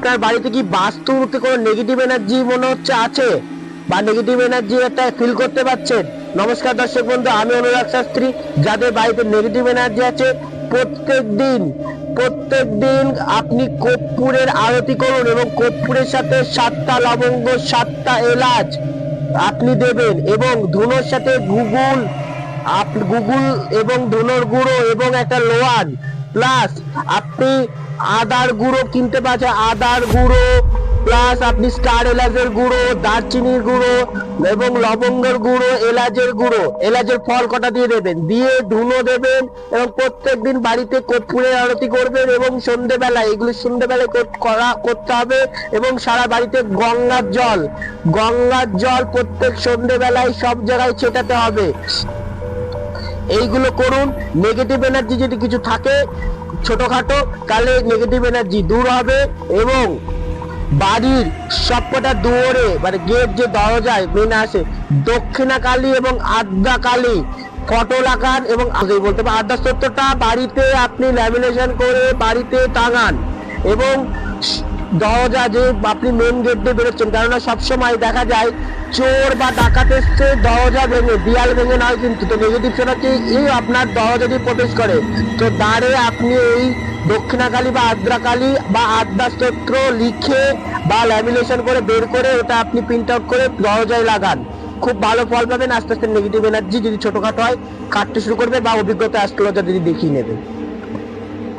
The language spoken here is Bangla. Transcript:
আপনার বাড়িতে কি বাস্তুতে কোনো নেগেটিভ এনার্জি মনে হচ্ছে আছে, বা নেগেটিভ এনার্জি একটা ফিল করতে পারছেন? নমস্কার দর্শক বন্ধু, আমি অনুরাগ শাস্ত্রী। যাদের বাড়িতে নেগেটিভ এনার্জি আছে, প্রত্যেক দিন আপনি কর্পূরের আরতি করুন এবং কর্পূরের সাথে 7টা লবঙ্গ, 7টা এলাচ আপনি দেবেন, এবং ধুনোর সাথে গুগল এবং ধুনোর গুঁড়ো এবং একটা লোয়ান, প্লাস আপনি আদার গুঁড়ো কিনতে পারছেন, আদার গুঁড়ো প্লাস আপনি স্টার এলাচের গুঁড়ো, দারচিনির গুঁড়ো এবং লবঙ্গের গুঁড়ো, এলাচের গুঁড়ো, এলাচের ফল কটা দিয়ে দেবেন, দিয়ে ধুনো দেবেন এবং প্রত্যেক দিন বাড়িতে কর্পূরের আরতি করবেন। এবং সন্ধ্যেবেলায় এগুলো সন্ধ্যেবেলায় করতে হবে। এবং সারা বাড়িতে গঙ্গার জল প্রত্যেক সন্ধ্যেবেলায় সব জায়গায় ছেটাতে হবে। এইগুলো করুন। নেগেটিভ এনার্জি যদি কিছু থাকে ছোটখাটো, তাহলে নেগেটিভ এনার্জি দূর হবে। এবং বাড়ির সবকটা দুয়ারে, মানে গেট যে দরজায় মেন আসে, দক্ষিণা কালী এবং আদ্রা কালী ফটো লাগান। এবং বলতে পারেন আদ্রা স্তোত্রটা বাড়িতে আপনি ল্যামিনেশন করে বাড়িতে টাঙান। এবং দরজা যে আপনি মেন গেট দিয়ে বেরোচ্ছেন, কেননা সবসময় দেখা যায় চোর বা ডাকাত এসছে দরজা ভেঙে, দেয়াল ভেঙে নয় কিন্তু। তো নেগেটিভ সেটাকে এই আপনার দরজা দিয়ে প্রবেশ করে, তো দ্বারে আপনি এই দক্ষিণাকালী বা আদ্রাকালী বা আদ্রা স্তোত্র লিখে বা ল্যামিনেশন করে বের করে ওটা আপনি প্রিন্ট আউট করে দরজায় লাগান। খুব ভালো ফল পাবেন। আস্তে আস্তে নেগেটিভ এনার্জি যদি ছোটখাটো হয় কাটতে শুরু করবে, বা অভিজ্ঞতা অ্যাস্ট্রোলজার যদি দেখিয়ে নেবে।